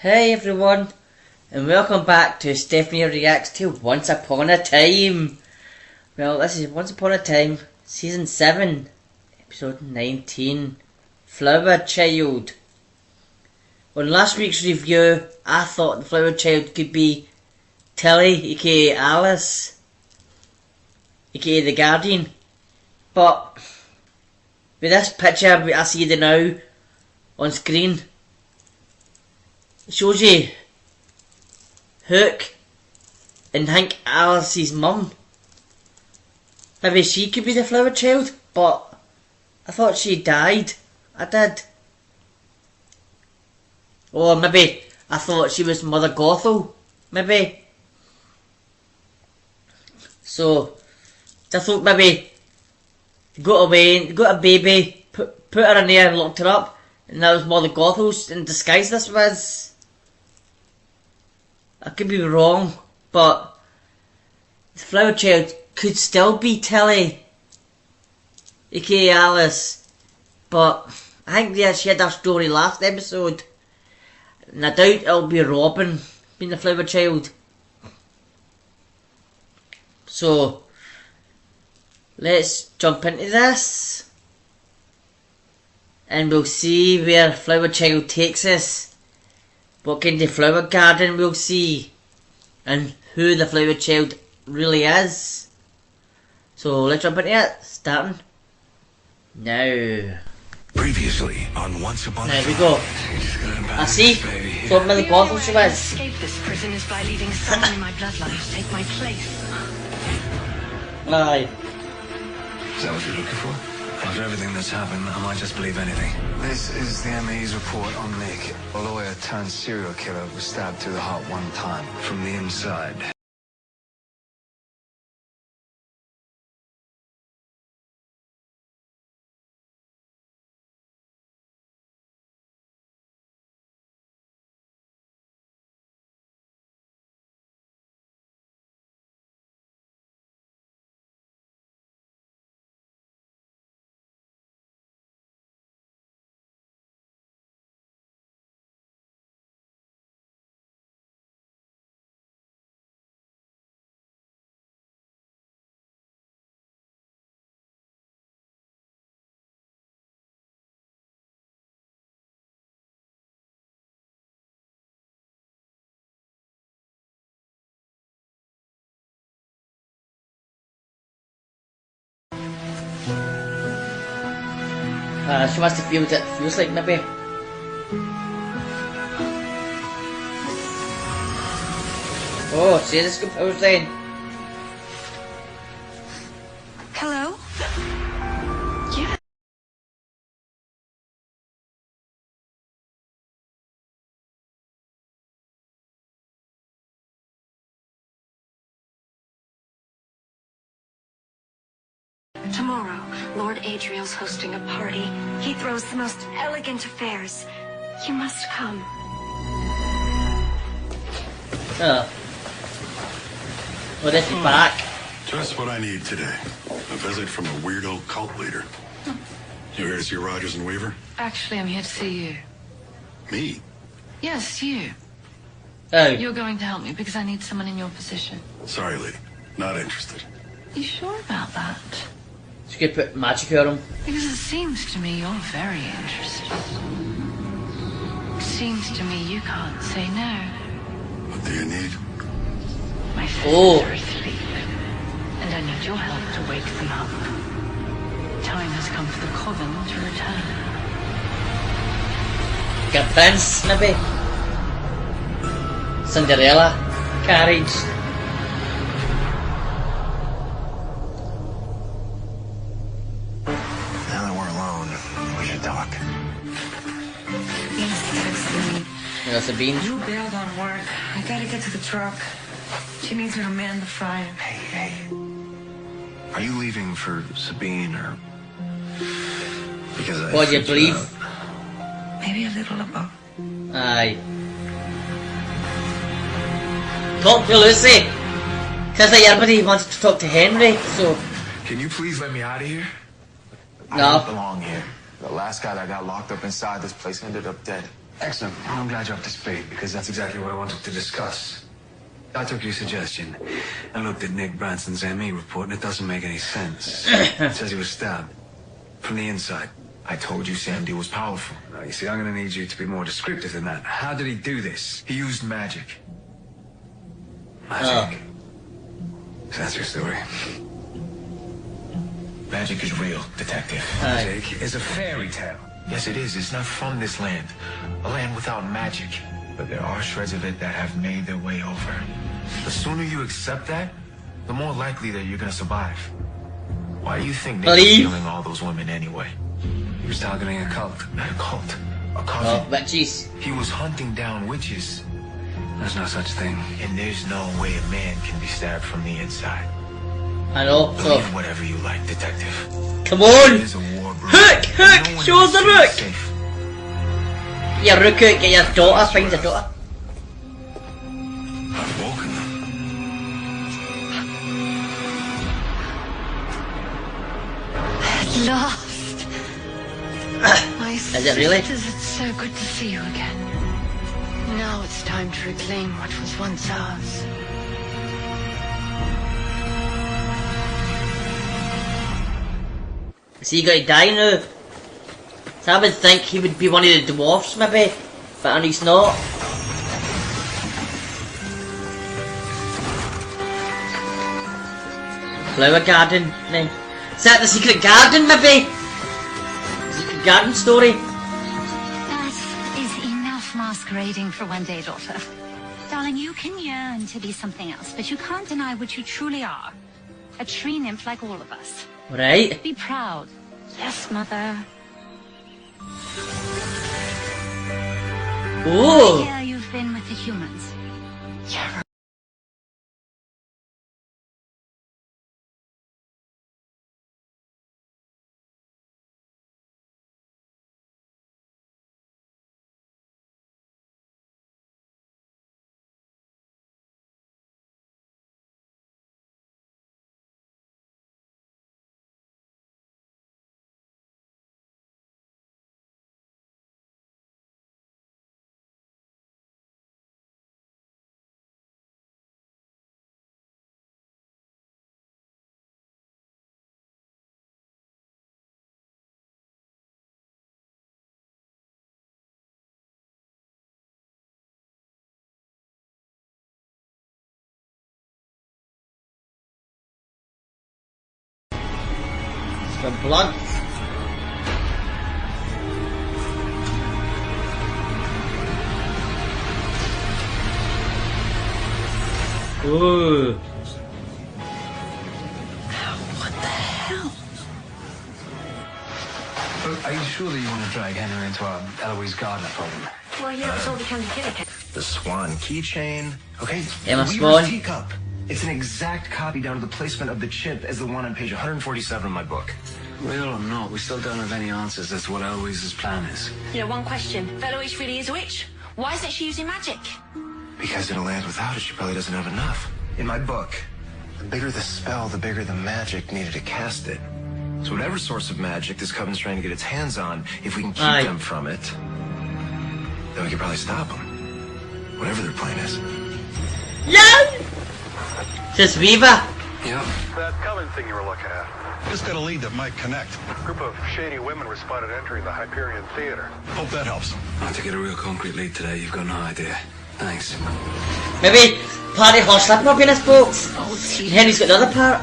Hey everyone, and welcome back to Stephanie Reacts to Once Upon a Time. Well, this is Once Upon a Time, Season 7, Episode 19, Flower Child. On last week's review, I thought the Flower Child could be Tilly, aka Alice, aka the Guardian. But with this picture I see the now on screen, it shows you Hook and Hank Alice's mum. Maybe she could be the Flower Child, but I thought she died. I did. Or maybe I thought she was Mother Gothel. Maybe. So I thought maybe got away, got a baby, put her in there and locked her up, and that was Mother Gothel in disguise. This was. I could be wrong, but the Flower Child could still be Tilly, aka Alice, but I think she had that story last episode, and I doubt it'll be Robin being the Flower Child. So let's jump into this, and we'll see where Flower Child takes us. What kind of flower garden we'll see, and who the Flower Child really is. So let's jump into it, starting now. Previously on Once Upon a Time. There we go. I see. So Mother Gothel she was. Escape this prison is by leaving someone in my bloodline to take my place. Aye. Is that what you're looking for? After everything that's happened, I might just believe anything. This is the ME's report on Nick. A lawyer turned serial killer was stabbed through the heart one time. From the inside. She must have feels it feels like maybe. Oh, see this computer saying. Hello? Yeah. Tomorrow, Lord Adriel's hosting a party. He throws the most elegant affairs. You must come. Oh. Well, this is back. Just what I need today. A visit from a weirdo cult leader. You here to see Rogers and Weaver? Actually, I'm here to see you. Me? Yes, you. Oh. You're going to help me because I need someone in your position. Sorry, lady. Not interested. You sure about that? She could put magic on him. Because it seems to me you're very interested. It seems to me you can't say no. What do you need? My sisters Oh. are asleep, and I need your help to wake them up. Time has come for the coven to return. Like a prince, maybe. Cinderella carriage. Now that we're alone, we should talk. Yes, texted me. There's a bean. You bailed on work. I gotta get to the truck. She needs me to man the fryer. Hey. Are you leaving for Sabine or... Because I... What do you believe? Maybe a little of both. Aye. Talk to Lucy. Says that everybody wanted to talk to Henry, so. Can you please let me out of here? No. I don't belong here. The last guy that got locked up inside this place ended up dead. Excellent. Well, I'm glad you're up to speed, because that's exactly what I wanted to discuss. I took your suggestion and looked at Nick Branson's ME report, and it doesn't make any sense. It says he was stabbed from the inside. I told you Sam D was powerful. Now, you see, I'm going to need you to be more descriptive than that. How did he do this? He used magic. Magic. So that's your story. Magic is real, detective. Magic is a fairy tale. Yes, it is. It's not from this land. A land without magic. But there are shreds of it that have made their way over. The sooner you accept that, the more likely that you're gonna survive. Why do you think Nick was killing all those women anyway? He was targeting a cult. Not a cult. A Oh, coven. witches. He was hunting down witches. There's no such thing. And there's no way a man can be stabbed from the inside. I know, so. Believe whatever you like, detective. Come on! It is a war brewing. Hook! Hook! No one Show us is the hook! safe. Yeah, Rook out, get your daughter, find your daughter. I've woken them. At last. My Is it really? sisters, it's so good to see you again. Now it's time to reclaim what was once ours. So you gotta die now. So I would think he would be one of the dwarfs maybe, but he's not. Flower garden, then. Is that the secret garden maybe? Secret garden story? That is enough masquerading for one day, daughter. Darling, you can yearn to be something else, but you can't deny what you truly are. A tree nymph like all of us. Right. Be proud. Yes, mother. Ooh. Here you've been with the humans. You're The blood. Ooh. What the hell? Are you sure that you want to drag Henry into our Eloise Gardner problem? Well, yeah, it's all because of Kitty. The Swan keychain. Okay, Emma Weaver's Swan. teacup. It's an exact copy down to the placement of the chip as the one on page 147 of my book. Real or not, we still don't have any answers as to what Eloise's plan is. You know, one question. Eloise really is a witch. Why isn't she using magic? Because in a land without it, she probably doesn't have enough. In my book, the bigger the spell, the bigger the magic needed to cast it. So whatever source of magic this coven's trying to get its hands on, if we can keep Aye. them from it, then we can probably stop them. Whatever their plan is. Yeah! Just Weaver. Yep. That coven thing you were looking at. Just got a lead that might connect. A group of shady women were spotted entering the Hyperion Theater. Hope that helps. To get a real concrete lead today, you've got no idea. Thanks. Maybe Party Horslip will be in this boat. And Henry's got the other part.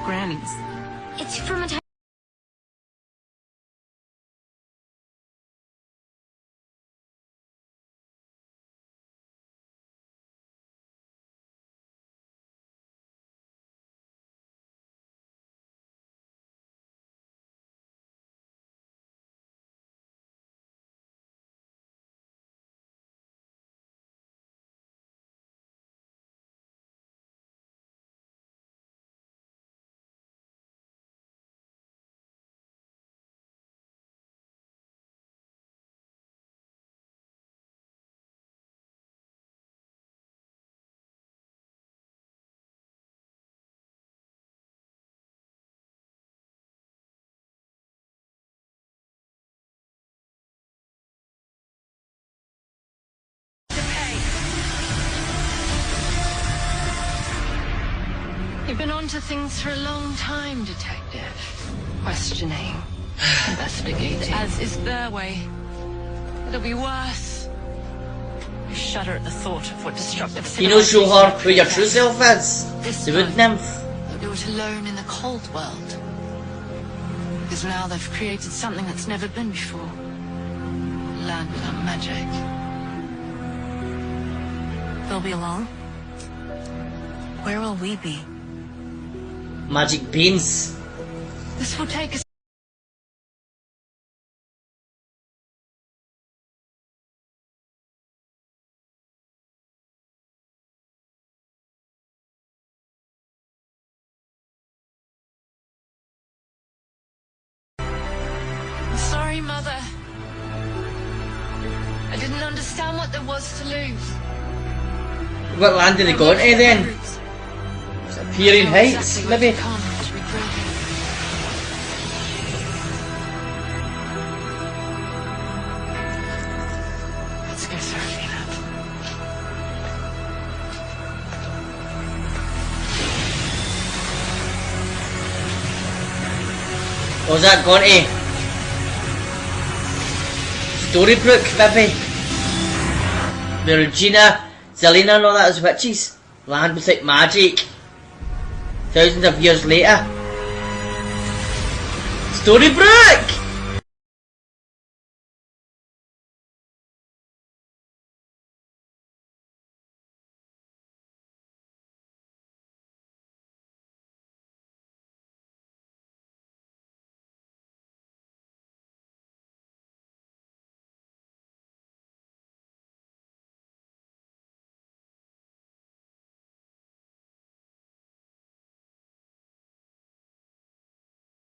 Grannies. It's from a You've been onto things for a long time, Detective. Questioning, investigating. As is their way. It'll be worse. I shudder at the thought of what destructive You know, show her who your true self is. This The wood time, nymph. they'll do it alone in the cold world. Because now they've created something that's never been before. A land without magic. They'll be alone. Where will we be? Magic beans. This will take us. I'm sorry, Mother. I didn't understand what there was to lose. What land did they go into then? Pierian Heights, maybe? Let's go surfing up. Was that gone to Storybrooke, maybe? The Regina, Zelena and all that as witches. Land without magic. Thousands of years later. Storybrooke!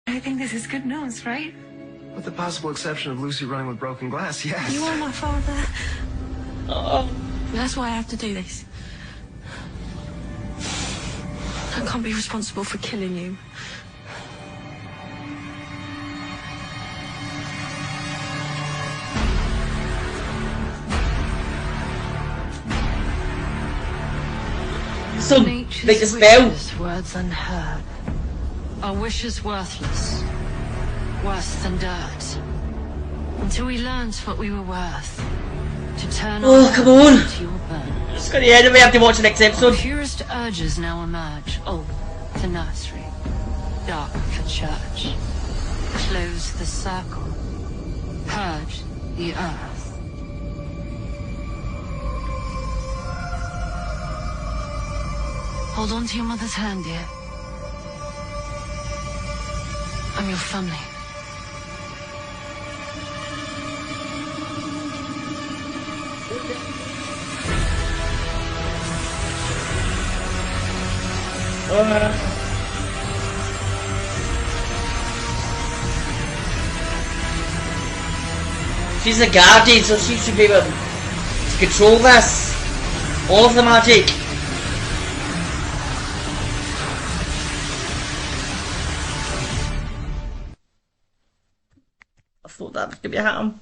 I think this is good news, right? With the possible exception of Lucy running with broken glass, yes. You are my father. Oh. That's why I have to do this. I can't be responsible for killing you. So, Nature's like a spell. wishes, words unheard. Our wishes worthless. Worse than dirt. Until we learned what we were worth. To turn Oh, our come hands on. to your burn. It's got the end of me, I have to watch the next Our episode. purest urges now emerge. Old for nursery. Dark for church. Close the circle. Purge the earth. Hold on to your mother's hand, dear. I'm your family. She's a guardian, so she should be able to control this. All of the magic. I thought that was going to be happening.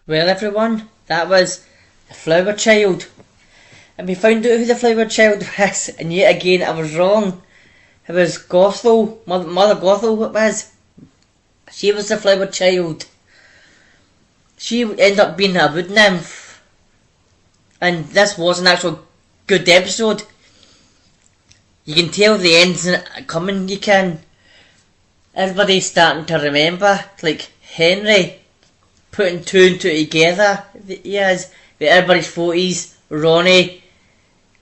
Well, everyone, that was the Flower Child. And we found out who the Flower Child was, and yet again I was wrong. It was Gothel, Mother Gothel it was. She was the Flower Child. She ended up being a wood nymph. And this was an actual good episode. You can tell the end's coming, you can. Everybody's starting to remember, like Henry, putting two and two together. He has, with everybody's 40s, Ronnie,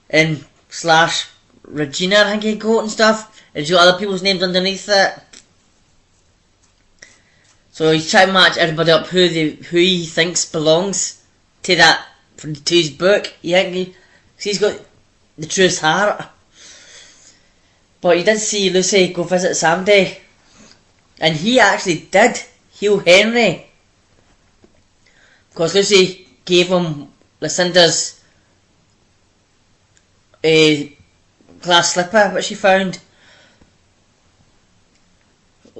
and slash Regina, I think he got and stuff. And he's got other people's names underneath it. So he's trying to match everybody up who he thinks belongs to that, to his book. He's got the truest heart. But you did see Lucy go visit Sandy, and he actually did heal Henry, because Lucy gave him Lucinda's glass slipper which she found.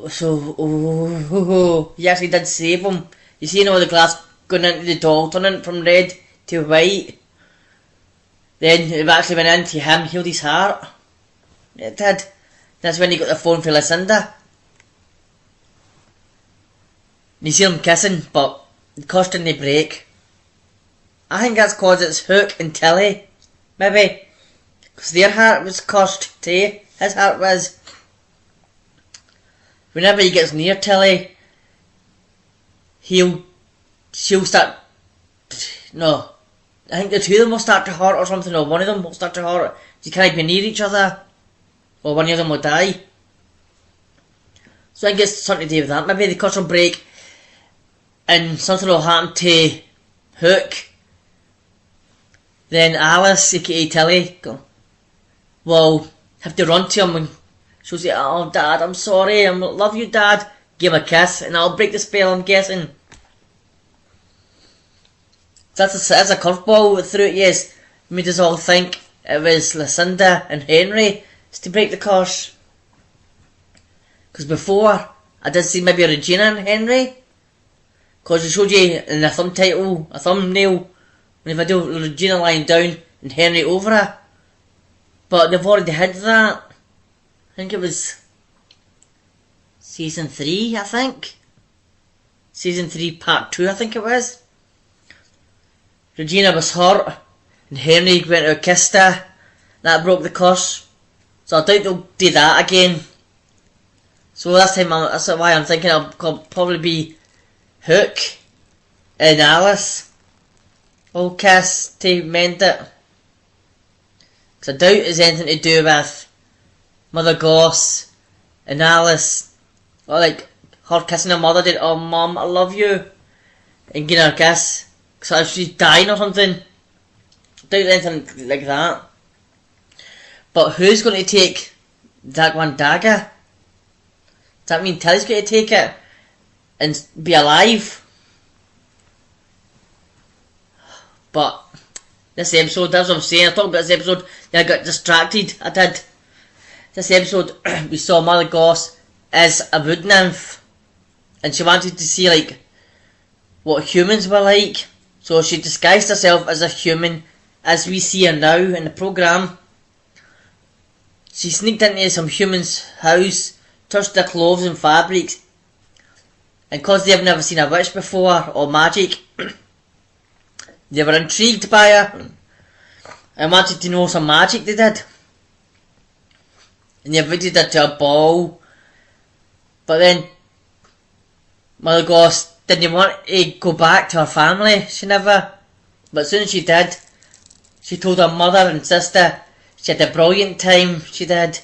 So he actually did save him. You see all the glass going into the doll, turning from red to white. Then it actually went into him, healed his heart. It did. That's when he got the phone for Lucinda. You see them kissing, but the cuss didn't break. I think that's cause it's Hook and Tilly, maybe. Because their heart was cussed too. His heart was. Whenever he gets near Tilly, she'll start. No, I think the two of them will start to hurt or something, or one of them will start to hurt. You can't be near each other, or one of them will die. So I think it's something to do with that. Maybe the cuss will break, and something will happen to Hook. Then Alice, aka Tilly, will have to run to him and she'll say, "Oh, Dad, I'm sorry, I love you, Dad." Give him a kiss, and I'll break the spell, I'm guessing. That's a curveball through it, yes. Made us all think it was Lucinda and Henry to break the curse. Because before, I did see maybe Regina and Henry. Because it showed you in the thumbnail, in the video, Regina lying down and Henry over her. But they've already had that. I think it was Season 3, I think. Season 3, Part 2, I think it was. Regina was hurt, and Henry went out and kissed her. That broke the curse. So I doubt they'll do that again. So this time, that's why I'm thinking it'll probably be Hook and Alice will kiss to mend it. Because I doubt it's anything to do with Mother Goss and Alice. Or like her kissing her mother did, "Oh Mum, I love you," and giving her a kiss. Because she's dying or something. I doubt anything like that. But who's going to take that one dagger? Does that mean Tilly's going to take it and be alive? But this episode, that's what I'm saying, I talked about this episode, then I got distracted, I did. This episode, we saw Mother Goss as a wood nymph, and she wanted to see like what humans were like, so she disguised herself as a human as we see her now in the programme. She sneaked into some human's house, touched their clothes and fabrics, and because they have never seen a witch before or magic, they were intrigued by her and wanted to know some magic they did. And they invited her to a ball. But then Mother Goss didn't want to go back to her family. She never. But as soon as she did, she told her mother and sister she had a brilliant time, she did.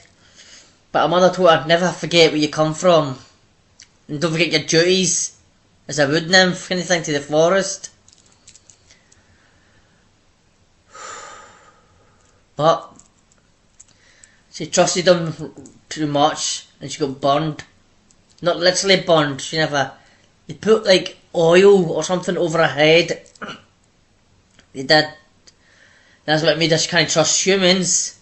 But her mother told her, "Never forget where you come from. And don't forget your duties as a wood nymph," kind of thing, to the forest. But she trusted them too much and she got burned. Not literally burned, she never. They put like oil or something over her head. They did. That's what made her she can't trust humans.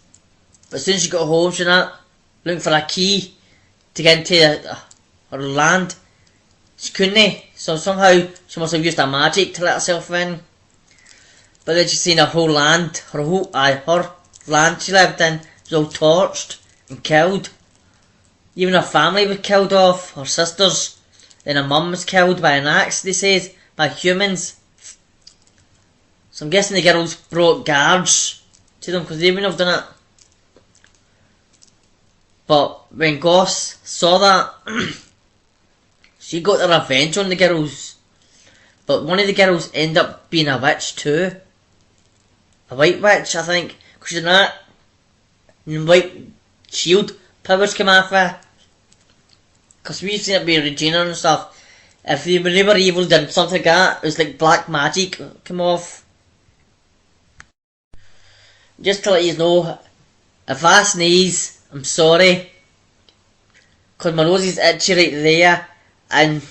But as soon as she got home, she not looking for a key to get into her land. She couldn't. So somehow she must have used her magic to let herself in. But then she seen her whole land, her land she lived in was all torched and killed. Even her family was killed off, her sisters. Then her mum was killed by an axe, they said, by humans. So I'm guessing the girls brought guards to them because they wouldn't have done it. But when Goss saw that, she got the revenge on the girls. But one of the girls ended up being a witch too. A white witch, I think. Because she's not. And white shield powers come off her. Because we've seen it be Regina and stuff. If they were evil, then something like that, it was like black magic come off. Just to let you know, if I sneeze, I'm sorry. Because my nose is itchy right there. And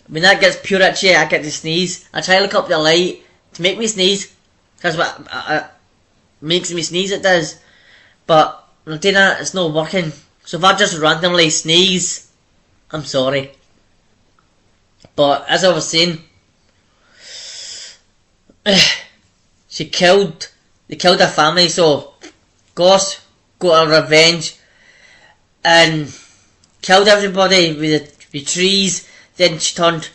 when that gets pure itchy, I get to sneeze. I try to look up the light to make me sneeze. Because what makes me sneeze, it does. But when I'm doing that, it's not working. So if I just randomly sneeze, I'm sorry. But as I was saying, they killed her family, so Goss got her revenge and killed everybody with trees. Then she turned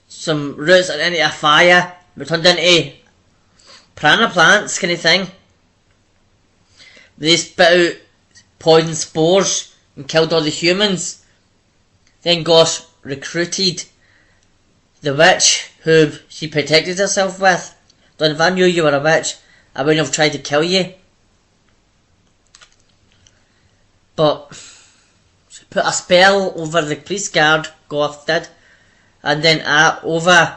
some roots into a fire. It turned into piranha plants kind of thing. They spit out poison spores and killed all the humans. Then Gosh recruited the witch who she protected herself with. Then if I knew you were a witch, I wouldn't have tried to kill you. But she put a spell over the police guard, Goth did, and then over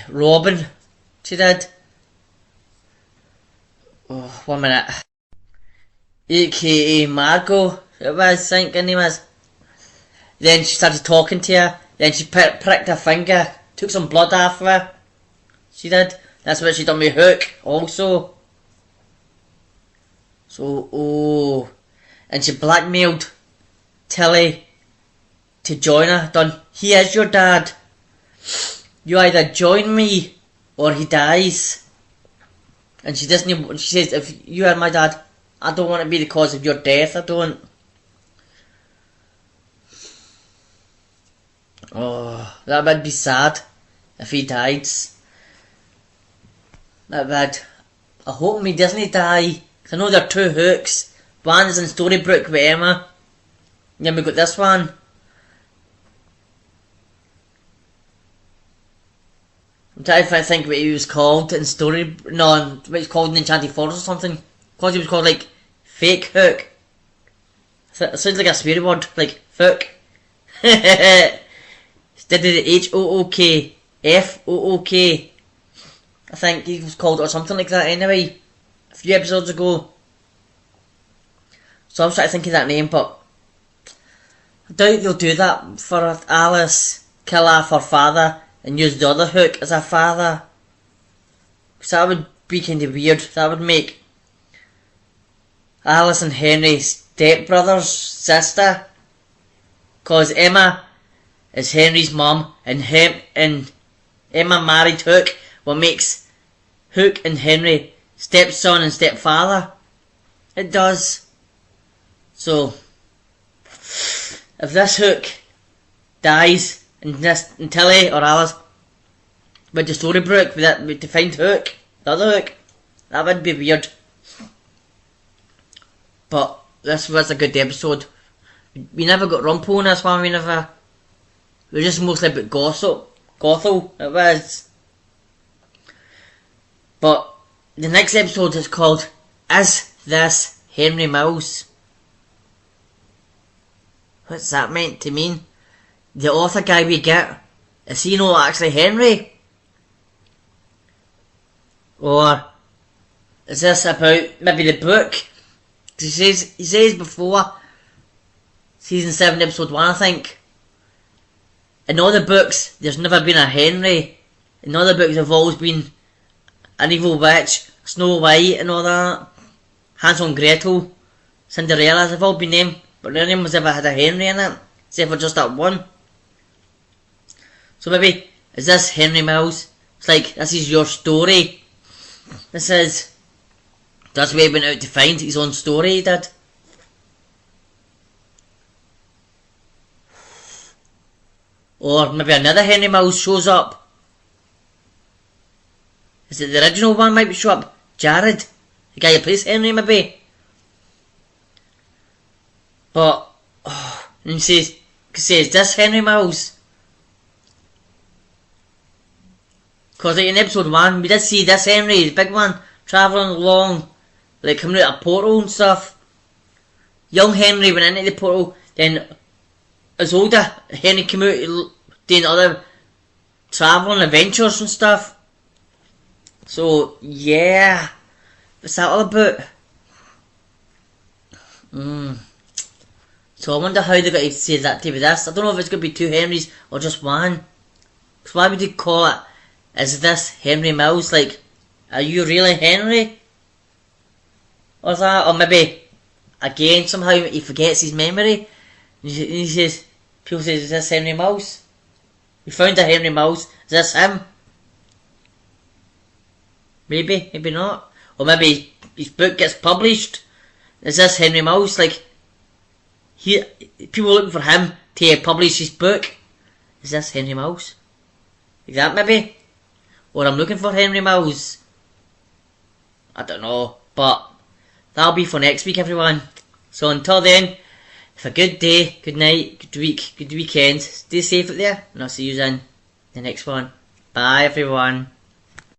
Robin, she did. Oh, 1 minute. AKA Margot, it was, I think her name was. Then she started talking to her. Then she pricked her finger, took some blood off of her. She did. That's what she done with Hook also. So, and she blackmailed Tilly to join her. Done. He is your dad. You either join me or he dies. And she doesn't. She says, if you are my dad, I don't want to be the cause of your death. I don't. Oh, that would be sad if he dies. That would. I hope he doesn't die. Cause I know there are two Hooks. One is in Storybrooke with Emma. And then we got this one. I'm trying to think what he was called in what he's called in Enchanted Forest or something. Because he was called like Fake Hook. It sounds like a swear word, like fuck. Instead of the H-O-O-K, F-O-O-K. I think he was called or something like that anyway, a few episodes ago. So I was trying to think of that name, but I doubt they'll do that for Alice. Kill off her father and use the other Hook as a father. Because that would be kind of weird. That would make Alice and Henry stepbrother's sister. Because Emma is Henry's mum, and Emma married Hook, what makes Hook and Henry stepson and stepfather. It does. So, if this Hook dies, and Tilly or Alice with the Storybrooke, with to find Hook, the other Hook, that would be weird. But this was a good episode. We never got Rumpel in this one, we were just mostly about Gothel, it was. But the next episode is called Is This Henry Mills? What's that meant to mean? The author guy we get, is he not actually Henry? Or is this about maybe the book? He says before, season 7 episode 1 I think, in all the books there's never been a Henry. In all the books there've always been an evil witch, Snow White and all that, Hansel and Gretel, Cinderella, they've all been named, but none of them has ever had a Henry in it, except for just that one. So maybe, is this Henry Mills? It's like, this is your story. This is, that's where he went out to find his own story, he did. Or maybe another Henry Mills shows up. Is it the original one might show up? Jared? The guy who plays Henry maybe? But, and he says this Henry Mills? Because like in episode 1, we did see this Henry, the big one, travelling along, like coming out of a portal and stuff. Young Henry went into the portal, then as older Henry came out doing other travelling adventures and stuff. So yeah, what's that all about? So I wonder how they got to say that to be this. I don't know if it's going to be 2 Henrys or just one. Because why would you call it, is this Henry Mills? Like, are you really Henry? Or that? Or maybe, again, somehow he forgets his memory. And he says, people say, is this Henry Mills? We found a Henry Mills. Is this him? Maybe, maybe not. Or maybe his book gets published. Is this Henry Mills? Like, people looking for him to publish his book. Is this Henry Mills? Like that maybe? Or I'm looking for Henry Mills. I don't know. But that'll be for next week, everyone. So until then, have a good day, good night, good week, good weekend. Stay safe out there, and I'll see you in the next one. Bye, everyone.